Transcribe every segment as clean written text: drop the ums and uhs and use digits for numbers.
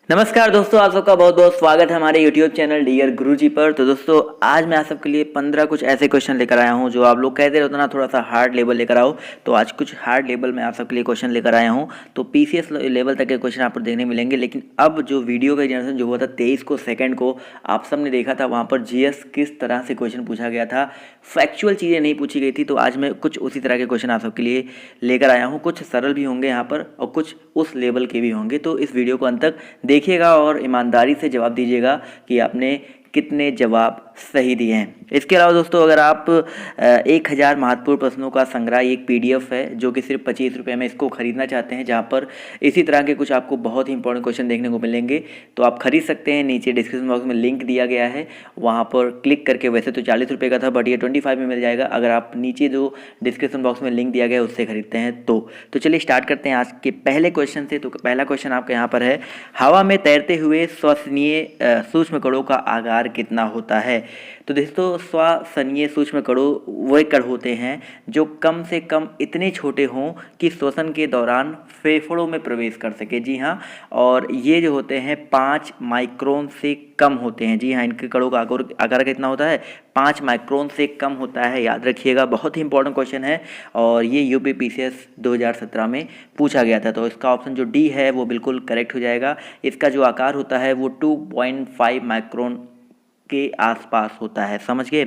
नमस्कार दोस्तों, आप सबका बहुत बहुत स्वागत है हमारे YouTube चैनल डियर गुरुजी पर। तो दोस्तों आज मैं आप सबके लिए 15 कुछ ऐसे क्वेश्चन लेकर आया हूं जो आप लोग कहते रहते हो ना थोड़ा सा हार्ड लेवल लेकर आओ। तो आज कुछ हार्ड लेवल में आप सबके लिए क्वेश्चन लेकर आया हूं। तो PCS लेवल तक के क्वेश्चन आपको देखने मिलेंगे। लेकिन अब जो वीडियो का जनरेशन जो हुआ था 23 को सेकेंड को, आप सब ने देखा था, वहाँ पर GS किस तरह से क्वेश्चन पूछा गया था, फैक्चुअल चीज़ें नहीं पूछी गई थी। तो आज मैं कुछ उसी तरह के क्वेश्चन आप सबके लिए लेकर आया हूँ। कुछ सरल भी होंगे यहाँ पर और कुछ उस लेवल के भी होंगे। तो इस वीडियो को अंत तक देखिएगा और ईमानदारी से जवाब दीजिएगा कि आपने कितने जवाब सही दिए हैं। इसके अलावा दोस्तों अगर आप 1000 महत्वपूर्ण प्रश्नों का संग्रह एक PDF है जो कि सिर्फ 25 रुपये में इसको खरीदना चाहते हैं, जहां पर इसी तरह के कुछ आपको बहुत ही इंपॉर्टेंट क्वेश्चन देखने को मिलेंगे, तो आप खरीद सकते हैं। नीचे डिस्क्रिप्शन बॉक्स में लिंक दिया गया है, वहां पर क्लिक करके, वैसे तो 40 रुपये का था बट ये 25 में मिल जाएगा अगर आप नीचे जो डिस्क्रिप्शन बॉक्स में लिंक दिया गया है उससे खरीदते हैं। तो चलिए स्टार्ट करते हैं आज के पहले क्वेश्चन से। तो पहला क्वेश्चन आपका यहाँ पर है, हवा में तैरते हुए श्वसनीय सूक्ष्म कणों का आकार कितना होता है। तो दोस्तों श्वसनीय सूक्ष्म कणों वह कण होते हैं जो कम से कम इतने छोटे हों कि श्वसन के दौरान फेफड़ों में प्रवेश कर सके। जी हाँ, और ये जो होते हैं 5 माइक्रोन से कम होते हैं। जी हाँ, इनके कणों का आकार कितना होता है, 5 माइक्रोन से कम होता है। याद रखिएगा, बहुत ही इंपॉर्टेंट क्वेश्चन है और ये UPPCS 2017 में पूछा गया था। तो इसका ऑप्शन जो डी है वो बिल्कुल करेक्ट हो जाएगा। इसका जो आकार होता है वो 2.5 माइक्रोन के आसपास होता है। समझ गए।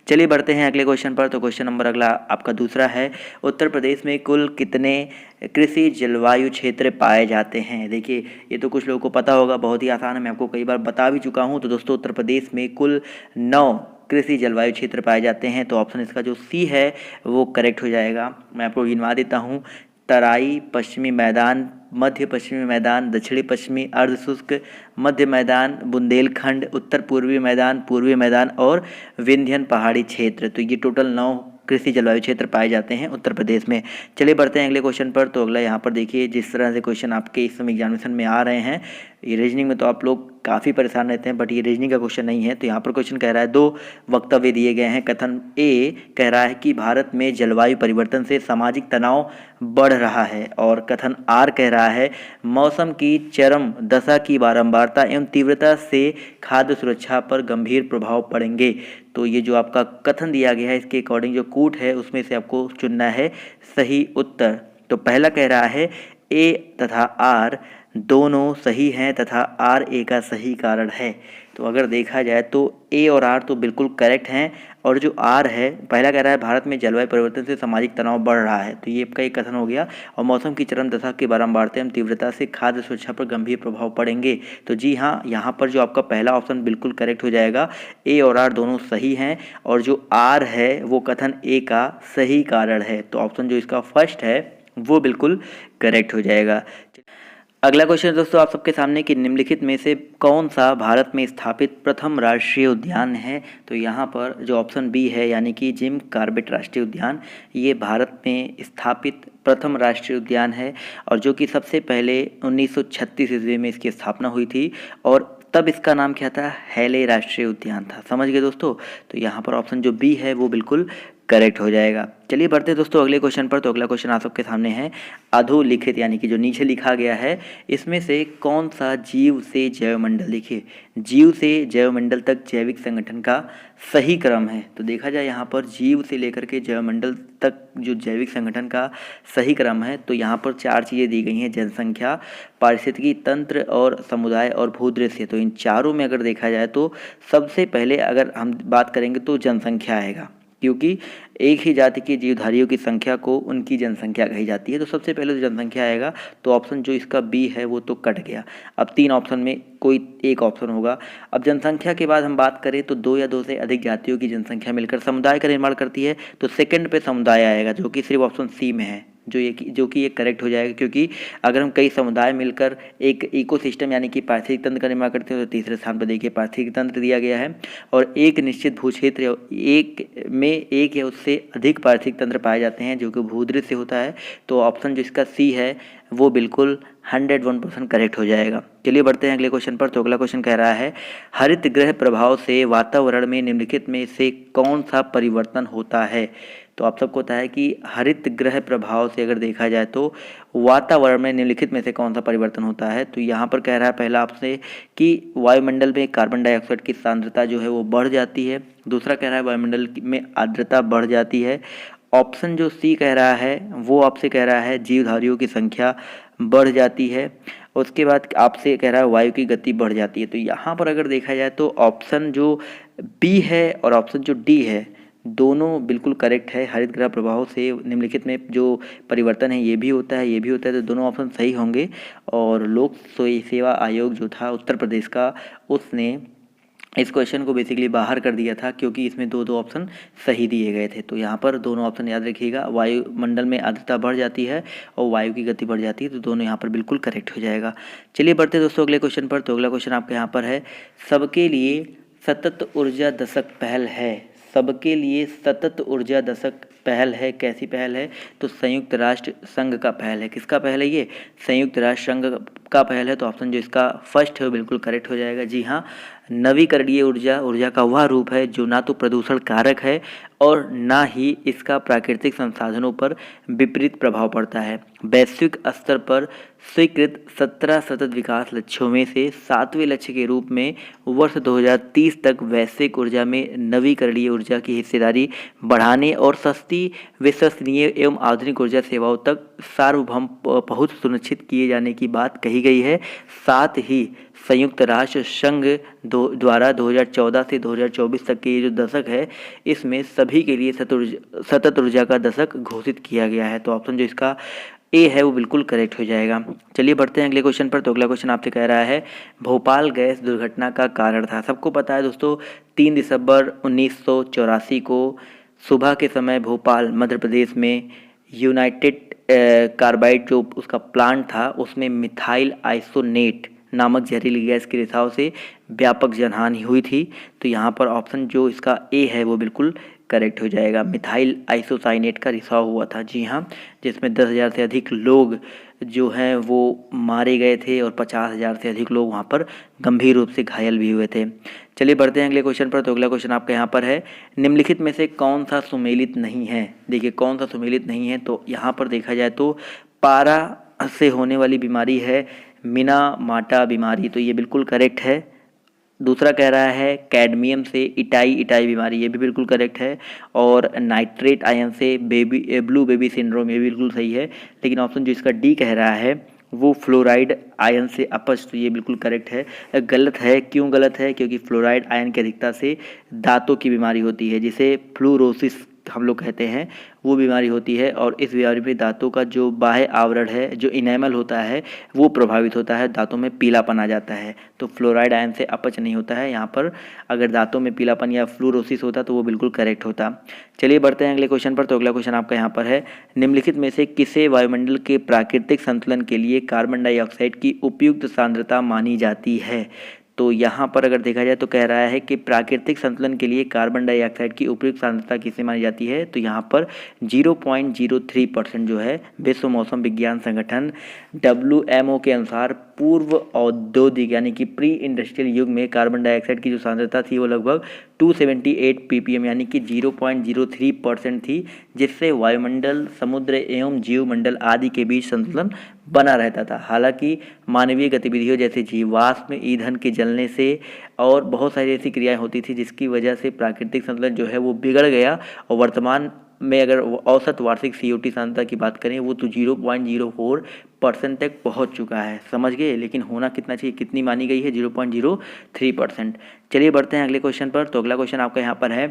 चलिए बढ़ते हैं अगले क्वेश्चन पर। तो क्वेश्चन नंबर अगला आपका दूसरा है, उत्तर प्रदेश में कुल कितने कृषि जलवायु क्षेत्र पाए जाते हैं। देखिए ये तो कुछ लोगों को पता होगा, बहुत ही आसान है, मैं आपको कई बार बता भी चुका हूँ। तो दोस्तों उत्तर प्रदेश में कुल 9 कृषि जलवायु क्षेत्र पाए जाते हैं। तो ऑप्शन इसका जो सी है वो करेक्ट हो जाएगा। मैं आपको गिनवा देता हूँ, तराई, पश्चिमी मैदान, मध्य पश्चिमी मैदान, दक्षिणी पश्चिमी, अर्ध शुष्क, मध्य मैदान, बुंदेलखंड, उत्तर पूर्वी मैदान, पूर्वी मैदान और विंध्यन पहाड़ी क्षेत्र। तो ये टोटल 9 कृषि जलवायु क्षेत्र पाए जाते हैं उत्तर प्रदेश में। चलिए बढ़ते हैं अगले क्वेश्चन पर। तो अगला यहाँ पर देखिए, जिस तरह से क्वेश्चन आपके इस समय एग्जामिनेशन में आ रहे हैं, ये रीजनिंग में तो आप लोग काफ़ी परेशान रहते हैं, बट ये रीजनिंग का क्वेश्चन नहीं है। तो यहाँ पर क्वेश्चन कह रहा है, 2 वक्तव्य दिए गए हैं। कथन ए कह रहा है कि भारत में जलवायु परिवर्तन से सामाजिक तनाव बढ़ रहा है, और कथन आर कह रहा है मौसम की चरम दशा की बारंबारता एवं तीव्रता से खाद्य सुरक्षा पर गंभीर प्रभाव पड़ेंगे। तो ये जो आपका कथन दिया गया है इसके अकॉर्डिंग जो कूट है उसमें से आपको चुनना है सही उत्तर। तो पहला कह रहा है ए तथा आर दोनों सही हैं तथा आर ए का सही कारण है। तो अगर देखा जाए तो ए और आर तो बिल्कुल करेक्ट हैं, और जो आर है, पहला कह रहा है भारत में जलवायु परिवर्तन से सामाजिक तनाव बढ़ रहा है, तो ये आपका एक कथन हो गया, और मौसम की चरम दशा की बारंबारता एवं तीव्रता से खाद्य सुरक्षा पर गंभीर प्रभाव पड़ेंगे। तो जी हाँ, यहाँ पर जो आपका पहला ऑप्शन बिल्कुल करेक्ट हो जाएगा, ए और आर दोनों सही हैं, और जो आर है वो कथन ए का सही कारण है। तो ऑप्शन जो इसका फर्स्ट है वो बिल्कुल करेक्ट हो जाएगा। अगला क्वेश्चन दोस्तों आप सबके सामने कि निम्नलिखित में से कौन सा भारत में स्थापित प्रथम राष्ट्रीय उद्यान है। तो यहाँ पर जो ऑप्शन बी है यानी कि जिम कॉर्बेट राष्ट्रीय उद्यान, ये भारत में स्थापित प्रथम राष्ट्रीय उद्यान है, और जो कि सबसे पहले 1936 ईस्वी में इसकी स्थापना हुई थी, और तब इसका नाम क्या था, हैले राष्ट्रीय उद्यान था। समझ गए दोस्तों। तो यहाँ पर ऑप्शन जो बी है वो बिल्कुल करेक्ट हो जाएगा। चलिए बढ़ते हैं दोस्तों अगले क्वेश्चन पर। तो अगला क्वेश्चन आप सबके सामने है, अधोलिखित यानी कि जो नीचे लिखा गया है इसमें से कौन सा जीव से जैवमंडल, लिखिए जीव से जैवमंडल तक जैविक संगठन का सही क्रम है। तो देखा जाए यहाँ पर जीव से लेकर के जैवमंडल तक जो जैविक संगठन का सही क्रम है, तो यहाँ पर 4 चीज़ें दी गई हैं, जनसंख्या, पारिस्थितिकी तंत्र और समुदाय और भूदृश्य। तो इन चारों में अगर देखा जाए तो सबसे पहले अगर हम बात करेंगे तो जनसंख्या आएगा, क्योंकि एक ही जाति के जीवधारियों की संख्या को उनकी जनसंख्या कही जाती है। तो सबसे पहले तो जनसंख्या आएगा। तो ऑप्शन जो इसका बी है वो तो कट गया। अब 3 ऑप्शन में कोई एक ऑप्शन होगा। अब जनसंख्या के बाद हम बात करें तो 2 या 2 से अधिक जातियों की जनसंख्या मिलकर समुदाय का निर्माण करती है। तो सेकंड पे समुदाय आएगा, जो कि सिर्फ ऑप्शन सी में है, जो कि ये करेक्ट हो जाएगा, क्योंकि अगर हम कई समुदाय मिलकर एक इकोसिस्टम यानी कि पारिस्थितिक तंत्र का निर्माण करते हैं, तो तीसरे स्थान पर देखिए पारिस्थितिक तंत्र दिया गया है, और एक निश्चित भू क्षेत्र एक में एक या उससे अधिक पारिस्थितिक तंत्र पाए जाते हैं, जो कि भूदृश्य होता है। तो ऑप्शन जो इसका सी है वो बिल्कुल 101% करेक्ट हो जाएगा। चलिए बढ़ते हैं अगले क्वेश्चन पर। तो अगला क्वेश्चन कह रहा है हरित गृह प्रभाव से वातावरण में निम्नलिखित में से कौन सा परिवर्तन होता है। तो आप सबको पता है कि हरित गृह प्रभाव से अगर देखा जाए तो वातावरण में निम्नलिखित में से कौन सा परिवर्तन होता है। तो यहाँ पर कह रहा है पहला आपसे कि वायुमंडल में कार्बन डाइऑक्साइड की सांद्रता जो है वो बढ़ जाती है। दूसरा कह रहा है वायुमंडल में आर्द्रता बढ़ जाती है। ऑप्शन जो सी कह रहा है वो आपसे कह रहा है जीवधारियों की संख्या बढ़ जाती है। उसके बाद आपसे कह रहा है वायु की गति बढ़ जाती है। तो यहाँ पर अगर देखा जाए तो ऑप्शन जो बी है और ऑप्शन जो डी है दोनों बिल्कुल करेक्ट है। हरित गृह प्रभाव से निम्नलिखित में जो परिवर्तन है ये भी होता है, ये भी होता है, तो दोनों ऑप्शन सही होंगे। और लोक सेवा आयोग जो था उत्तर प्रदेश का, उसने इस क्वेश्चन को बेसिकली बाहर कर दिया था क्योंकि इसमें दो ऑप्शन सही दिए गए थे। तो यहाँ पर दोनों ऑप्शन याद रखिएगा, वायुमंडल में आर्द्रता बढ़ जाती है और वायु की गति बढ़ जाती है, तो दोनों यहाँ पर बिल्कुल करेक्ट हो जाएगा। चलिए बढ़ते दोस्तों अगले क्वेश्चन पर। तो अगला क्वेश्चन आपके यहाँ पर है सबके लिए सतत ऊर्जा दशक पहल है। सबके लिए सतत ऊर्जा दशक पहल है, कैसी पहल है? तो संयुक्त राष्ट्र संघ का पहल है। किसका पहल है ये? संयुक्त राष्ट्र संघ का पहल है। तो ऑप्शन जो इसका फर्स्ट है वो बिल्कुल करेक्ट हो जाएगा। जी हाँ, नवीकरणीय ऊर्जा का वह रूप है जो ना तो प्रदूषण कारक है और ना ही इसका प्राकृतिक संसाधनों पर विपरीत प्रभाव पड़ता है। वैश्विक स्तर पर स्वीकृत 17 सतत विकास लक्ष्यों में से 7वें लक्ष्य के रूप में वर्ष 2030 तक वैश्विक ऊर्जा में नवीकरणीय ऊर्जा की हिस्सेदारी बढ़ाने और सस्ती, विश्वसनीय एवं आधुनिक ऊर्जा सेवाओं तक सार्वभौम पहुंच सुनिश्चित किए जाने की बात कही गई है। साथ ही संयुक्त राष्ट्र संघ द्वारा 2014 से 2024 तक के ये जो दशक है इसमें सभी के लिए सतत ऊर्जा का दशक घोषित किया गया है। तो ऑप्शन जो इसका ए है वो बिल्कुल करेक्ट हो जाएगा। चलिए बढ़ते हैं अगले क्वेश्चन पर। तो अगला क्वेश्चन आपसे कह रहा है भोपाल गैस दुर्घटना का कारण था। सबको पता है दोस्तों 3 दिसंबर 1984 को सुबह के समय भोपाल मध्य प्रदेश में यूनाइटेड कार्बाइड जो उसका प्लांट था उसमें मिथाइल आइसोनेट नामक जहरीली गैस के रिसाव से व्यापक जनहानि हुई थी। तो यहाँ पर ऑप्शन जो इसका ए है वो बिल्कुल करेक्ट हो जाएगा। मिथाइल आइसोसाइनेट का रिसाव हुआ था, जी हाँ, जिसमें 10,000 से अधिक लोग जो हैं वो मारे गए थे और 50,000 से अधिक लोग वहाँ पर गंभीर रूप से घायल भी हुए थे। चलिए बढ़ते हैं अगले क्वेश्चन पर। तो अगला क्वेश्चन आपका यहाँ पर है निम्नलिखित में से कौन सा सुमेलित नहीं है। देखिए कौन सा सुमेलित नहीं है, तो यहाँ पर देखा जाए तो पारा से होने वाली बीमारी है मिना माटा बीमारी, तो ये बिल्कुल करेक्ट है। दूसरा कह रहा है कैडमियम से इटाई बीमारी, ये भी बिल्कुल करेक्ट है। और नाइट्रेट आयन से ब्लू बेबी सिंड्रोम, ये भी बिल्कुल सही है। लेकिन ऑप्शन जो इसका डी कह रहा है वो फ्लोराइड आयन से अपच, तो ये बिल्कुल करेक्ट है। गलत है, क्यों गलत है? क्योंकि फ्लोराइड आयन की अधिकता से दांतों की बीमारी होती है जिसे फ्लूरोसिस हम लोग कहते हैं, वो बीमारी होती है। और इस बीमारी में दांतों का जो बाह्य आवरण है, जो इनेमल होता है, वो प्रभावित होता है, दांतों में पीलापन आ जाता है। तो फ्लोराइड आयन से अपच नहीं होता है। यहाँ पर अगर दांतों में पीलापन या फ्लूरोसिस होता तो वो बिल्कुल करेक्ट होता। चलिए बढ़ते हैं अगले क्वेश्चन पर। तो अगला क्वेश्चन आपका यहाँ पर है निम्नलिखित में से किसे वायुमंडल के प्राकृतिक संतुलन के लिए कार्बन डाइऑक्साइड की उपयुक्त सांद्रता मानी जाती है। तो यहाँ पर अगर देखा जाए तो कह रहा है कि प्राकृतिक संतुलन के लिए कार्बन डाइऑक्साइड की उपयुक्त सांद्रता किसे मानी जाती है। तो यहाँ पर 0.03% जो है विश्व मौसम विज्ञान संगठन WMO के अनुसार पूर्व औद्योगिक यानी कि प्री इंडस्ट्रियल युग में कार्बन डाइऑक्साइड की जो सांद्रता थी वो लगभग 278 ppm यानी कि 0.03% थी, जिससे वायुमंडल, समुद्र एवं जीवमंडल आदि के बीच संतुलन बना रहता था। हालांकि मानवीय गतिविधियों जैसे जीवाश्म ईंधन के जलने से और बहुत सारी ऐसी क्रियाएं होती थी जिसकी वजह से प्राकृतिक संतुलन जो है वो बिगड़ गया। और वर्तमान में अगर औसत वार्षिक CO2 सांद्रता की बात करें वो तो 0.04% तक पहुंच चुका है, समझ गए। लेकिन होना कितना चाहिए, कितनी मानी गई है? 0.03%। चलिए बढ़ते हैं अगले क्वेश्चन पर। तो अगला क्वेश्चन आपका यहाँ पर है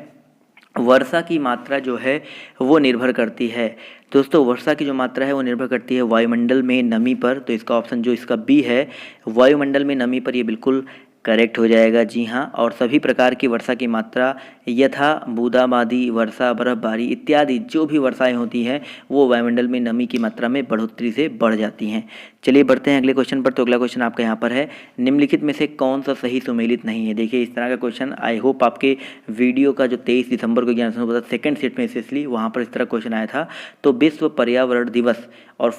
वर्षा की मात्रा जो है वो निर्भर करती है। दोस्तों वर्षा की जो मात्रा है वो निर्भर करती है वायुमंडल में नमी पर। तो इसका ऑप्शन जो इसका बी है वायुमंडल में नमी पर, ये बिल्कुल करेक्ट हो जाएगा, जी हाँ। और सभी प्रकार की वर्षा की मात्रा यथा बूंदाबांदी वर्षा, बर्फबारी इत्यादि जो भी वर्षाएं होती हैं वो वायुमंडल में नमी की मात्रा में बढ़ोतरी से बढ़ जाती हैं। चलिए बढ़ते हैं अगले क्वेश्चन पर। तो अगला क्वेश्चन आपका यहाँ पर है, निम्नलिखित में से कौन सा सही सुमेलित नहीं है। देखिए इस तरह का क्वेश्चन आई होप आपके वीडियो का जो 23 दिसंबर को ज्ञान संस्कृत सेकंड सेट में स्पेशली वहाँ पर इस तरह क्वेश्चन आया था। तो विश्व पर्यावरण दिवस और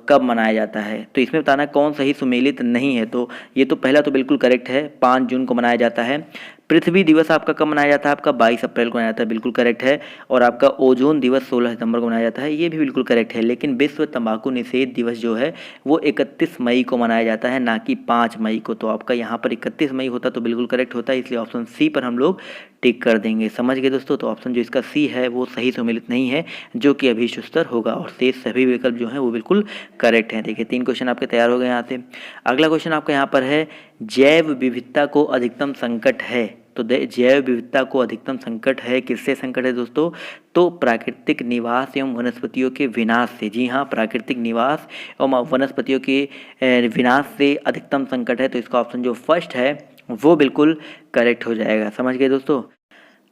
कब मनाया जाता है, तो इसमें बताना कौन सही सुमेलित नहीं है। तो ये तो पहला तो बिल्कुल करेक्ट है, 5 जून को मनाया जाता है। पृथ्वी दिवस आपका कब मनाया जाता है, आपका 22 अप्रैल को मनाया जाता है, बिल्कुल करेक्ट है। और आपका ओजोन दिवस 16 सितंबर को मनाया जाता है, ये भी बिल्कुल करेक्ट है। लेकिन विश्व तंबाकू निषेध दिवस जो है वो 31 मई को मनाया जाता है, ना कि 5 मई को। तो आपका यहाँ पर 31 मई होता तो बिल्कुल करेक्ट होता है, इसलिए ऑप्शन सी पर हम लोग टिक कर देंगे। समझ गए दोस्तों। तो ऑप्शन जो इसका सी है वो सही सम्मिलित नहीं है, जो कि अभी शुस्तर होगा, और शेष सभी विकल्प जो हैं वो बिल्कुल करेक्ट हैं। देखिए 3 क्वेश्चन आपके तैयार हो गए यहाँ से। अगला क्वेश्चन आपका यहाँ पर है, जैव विविधता को अधिकतम संकट है। तो जैव विविधता को अधिकतम संकट है, किससे संकट है दोस्तों, तो प्राकृतिक निवास एवं वनस्पतियों के विनाश से। जी हाँ, प्राकृतिक निवास एवं वनस्पतियों के विनाश से अधिकतम संकट है। तो इसका ऑप्शन जो फर्स्ट है वो बिल्कुल करेक्ट हो जाएगा। समझ गए दोस्तों।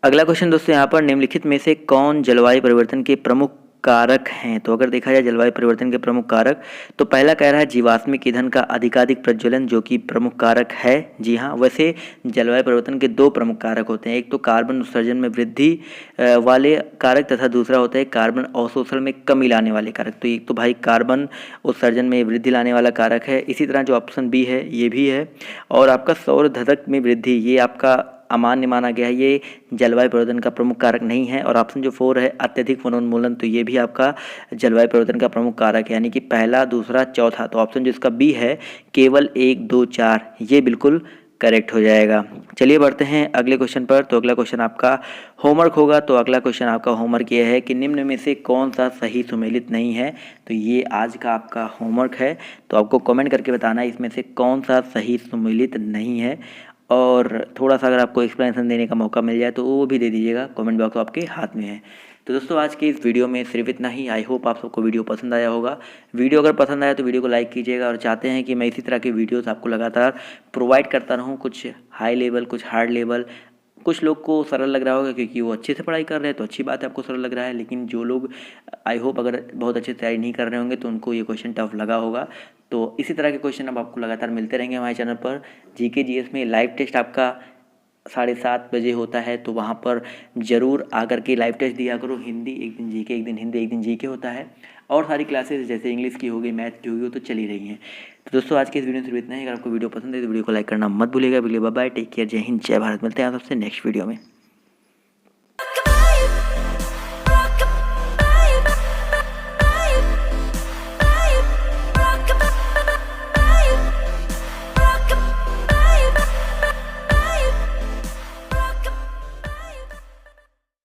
अगला क्वेश्चन दोस्तों यहाँ पर, निम्नलिखित में से कौन जलवायु परिवर्तन के प्रमुख कारक हैं। तो अगर देखा जाए जलवायु परिवर्तन के प्रमुख कारक, तो पहला कह रहा है जीवाश्मिक ईंधन का अधिकाधिक प्रज्वलन, जो कि प्रमुख कारक है। जी हाँ, वैसे जलवायु परिवर्तन के 2 प्रमुख कारक होते हैं, एक तो कार्बन उत्सर्जन में वृद्धि वाले कारक, तथा दूसरा होता है कार्बन अवशोषण में कमी लाने वाले कारक। तो एक तो भाई कार्बन उत्सर्जन में वृद्धि लाने वाला कारक है। इसी तरह जो ऑप्शन बी है ये भी है, और आपका सौर धधक में वृद्धि, ये आपका अमान्य माना गया है, ये जलवायु परिवर्तन का प्रमुख कारक नहीं है। और ऑप्शन जो 4 है अत्यधिक वनोन्मूलन, तो ये भी आपका जलवायु परिवर्तन का प्रमुख कारक है, यानी कि पहला, दूसरा, चौथा। तो ऑप्शन जो इसका बी है केवल 1, 2, 4, ये बिल्कुल करेक्ट हो जाएगा। चलिए बढ़ते हैं अगले क्वेश्चन पर। तो अगला क्वेश्चन आपका होमवर्क होगा। तो अगला क्वेश्चन आपका होमवर्क ये है कि निम्न में से कौन सा सही सुमेलित नहीं है। तो ये आज का आपका होमवर्क है, तो आपको कमेंट करके बताना है इसमें से कौन सा सही सुमेलित नहीं है, और थोड़ा सा अगर आपको एक्सप्लेनेशन देने का मौका मिल जाए तो वो भी दे दीजिएगा, कमेंट बॉक्स आपके हाथ में है। तो दोस्तों आज के इस वीडियो में सिर्फ इतना ही। आई होप आप सबको वीडियो पसंद आया होगा। वीडियो अगर पसंद आया तो वीडियो को लाइक कीजिएगा, और चाहते हैं कि मैं इसी तरह के वीडियोस आपको लगातार प्रोवाइड करता रहूँ, कुछ हाई लेवल, कुछ हार्ड लेवल। कुछ लोग को सरल लग रहा होगा क्योंकि वो अच्छे से पढ़ाई कर रहे हैं, तो अच्छी बात है आपको सरल लग रहा है। लेकिन जो लोग आई होप अगर बहुत अच्छे से तैयारी नहीं कर रहे होंगे तो उनको ये क्वेश्चन टफ लगा होगा। तो इसी तरह के क्वेश्चन अब आपको लगातार मिलते रहेंगे हमारे चैनल पर। जीके जीएस में लाइव टेस्ट आपका 7:30 बजे होता है, तो वहाँ पर ज़रूर आकर के लाइव टेस्ट दिया करो। हिंदी एक दिन जीके, एक दिन हिंदी, एक दिन जीके होता है, और सारी क्लासेस जैसे इंग्लिश की होगी, मैथ की होगी, वो तो चली रही हैं। तो दोस्तों आज के इस वीडियो में सिर्फ इतना ही। अगर आपको वीडियो पसंद है तो वीडियो को लाइक करना मत भूलिएगा। बाय बाय, टेक केयर, जय हिंद, जय भारत। मिलते हैं आप सबसे नेक्स्ट वीडियो में।